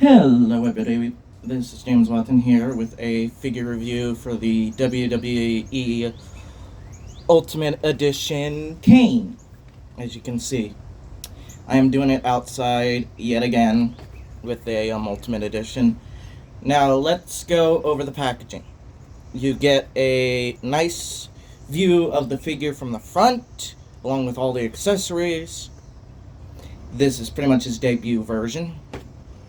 Hello everybody, this is James Watson here with a figure review for the WWE Ultimate Edition Kane. As you can see, I am doing it outside yet again with a Ultimate Edition. Now let's go over the packaging. You get a nice view of the figure from the front, along with all the accessories. This is pretty much his debut version.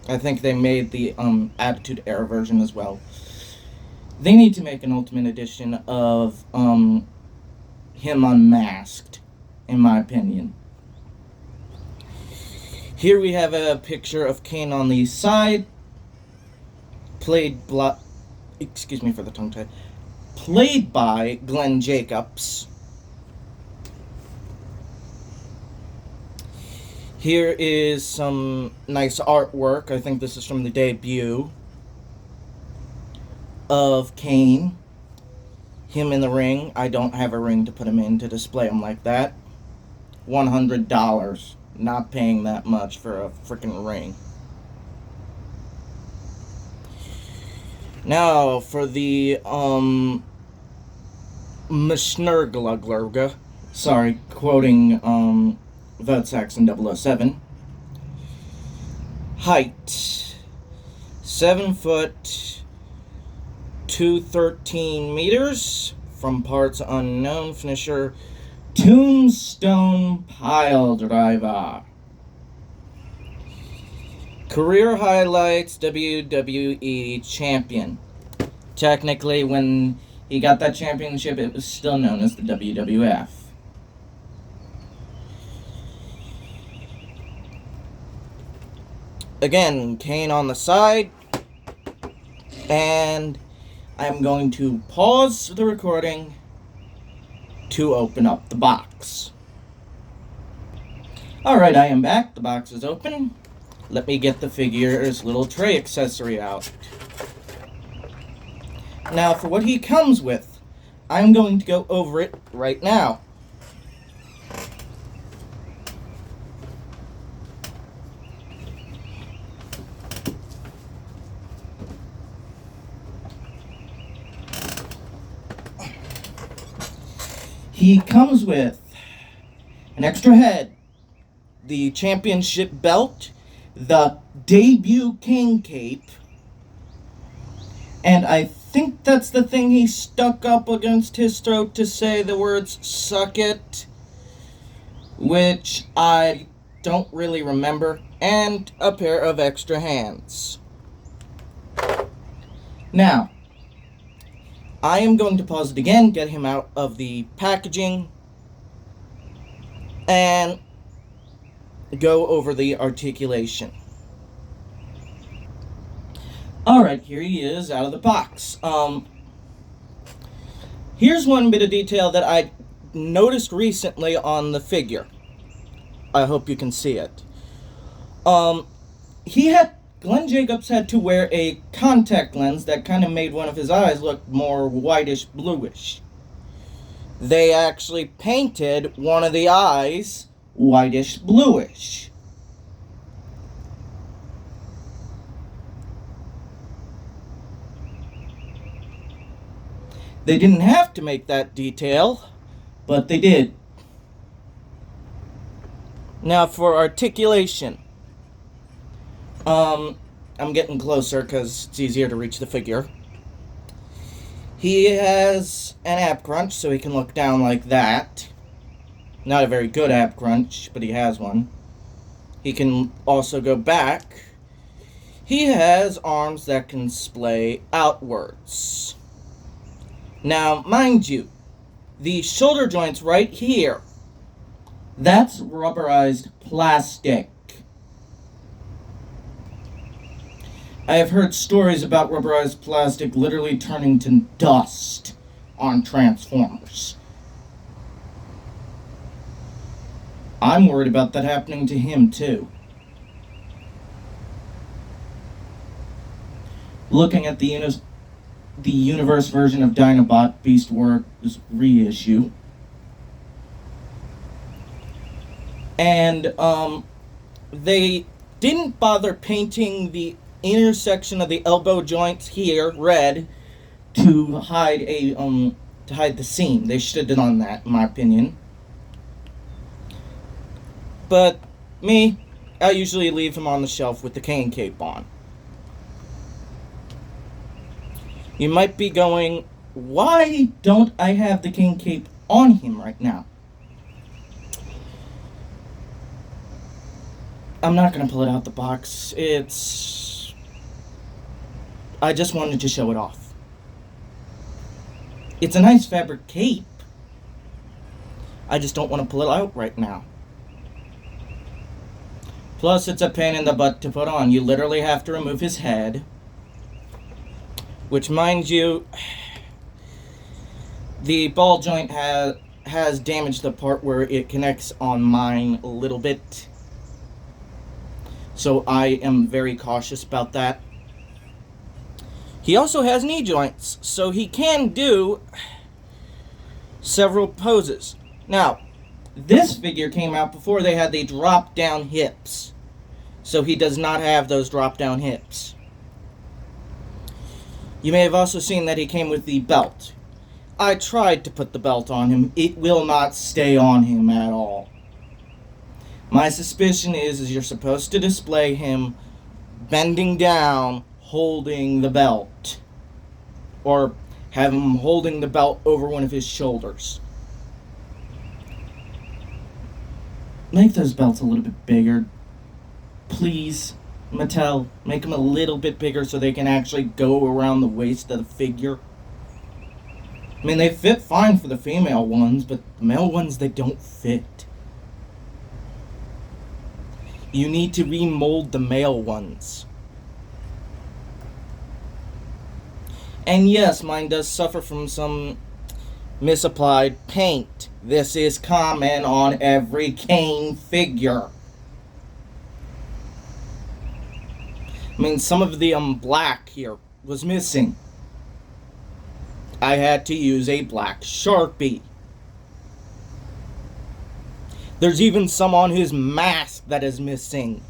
I think they made the Attitude Era version as well. They need to make an Ultimate Edition of him unmasked, in my opinion. Here we have a picture of Kane on the side, played by Glenn Jacobs. Here is some nice artwork. I think this is from the debut of Kane. Him in the ring. I don't have a ring to put him in to display him like that. $100. Not paying that much for a freaking ring. Now for the Mschnergluglerga. Sorry, quoting Vought Saxon 007. Height 7 foot 213 meters. From parts unknown. Finisher Tombstone Pile Driver. Career highlights: WWE Champion. Technically, when he got that championship, it was still known as the WWF. Again, Kane on the side, and I'm going to pause the recording to open up the box. Alright, I am back. The box is open. Let me get the figure's little tray accessory out. Now, for what he comes with, I'm going to go over it right now. He comes with an extra head, the championship belt, the debut Kane cape, and I think that's the thing he stuck up against his throat to say the words "suck it," which I don't really remember, and a pair of extra hands. Now, I am going to pause it again, get him out of the packaging, and go over the articulation. Alright, here he is out of the box. Here's one bit of detail that I noticed recently on the figure. I hope you can see it. Glenn Jacobs had to wear a contact lens that kind of made one of his eyes look more whitish bluish. They actually painted one of the eyes whitish bluish. They didn't have to make that detail, but they did. Now for articulation. I'm getting closer because it's easier to reach the figure. He has an ab crunch, so he can look down like that. Not a very good ab crunch, but he has one. He can also go back. He has arms that can splay outwards. Now, mind you, the shoulder joints right here, that's rubberized plastic. I have heard stories about rubberized plastic literally turning to dust on Transformers. I'm worried about that happening to him too. Looking at the universe version of Dinobot Beast Wars reissue. And they didn't bother painting the intersection of the elbow joints here red to hide the seam. They should have done that, in my opinion. But me, I usually leave him on the shelf with the Kane cape on. You might be going, why don't I have the Kane cape on him right now? I'm not going to pull it out the box. I just wanted to show it off. It's a nice fabric cape. I just don't want to pull it out right now. Plus, it's a pain in the butt to put on. You literally have to remove his head. Which, mind you, the ball joint has damaged the part where it connects on mine a little bit. So I am very cautious about that. He also has knee joints, so he can do several poses. Now, this figure came out before they had the drop-down hips. So he does not have those drop-down hips. You may have also seen that he came with the belt. I tried to put the belt on him. It will not stay on him at all. My suspicion is you're supposed to display him bending down, holding the belt. Or have him holding the belt over one of his shoulders. Make those belts a little bit bigger. Please, Mattel, make them a little bit bigger so they can actually go around the waist of the figure. I mean, they fit fine for the female ones, but the male ones, they don't fit. You need to remold the male ones. And yes, mine does suffer from some misapplied paint. This is common on every Kane figure. I mean, some of the black here was missing. I had to use a black Sharpie. There's even some on his mask that is missing.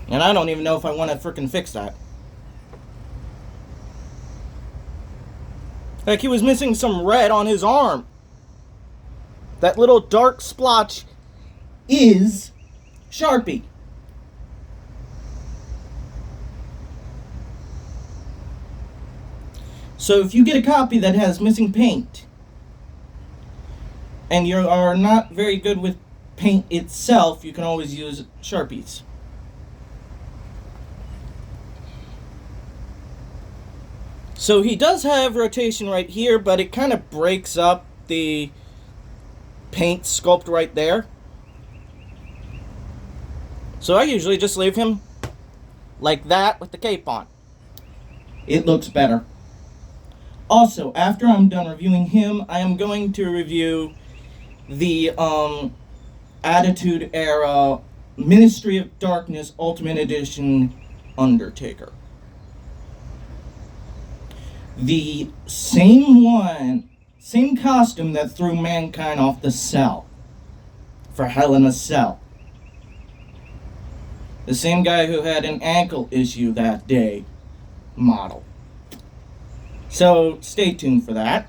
And I don't even know if I want to frickin' fix that. Like, he was missing some red on his arm. That little dark splotch is Sharpie. So if you get a copy that has missing paint, and you are not very good with paint itself, you can always use Sharpies. So he does have rotation right here, but it kind of breaks up the paint sculpt right there. So I usually just leave him like that with the cape on. It looks better. Also, after I'm done reviewing him, I am going to review the Attitude Era Ministry of Darkness Ultimate Edition Undertaker. The same costume that threw Mankind off the cell for Hell in a Cell. The same guy who had an ankle issue that day model. So stay tuned for that.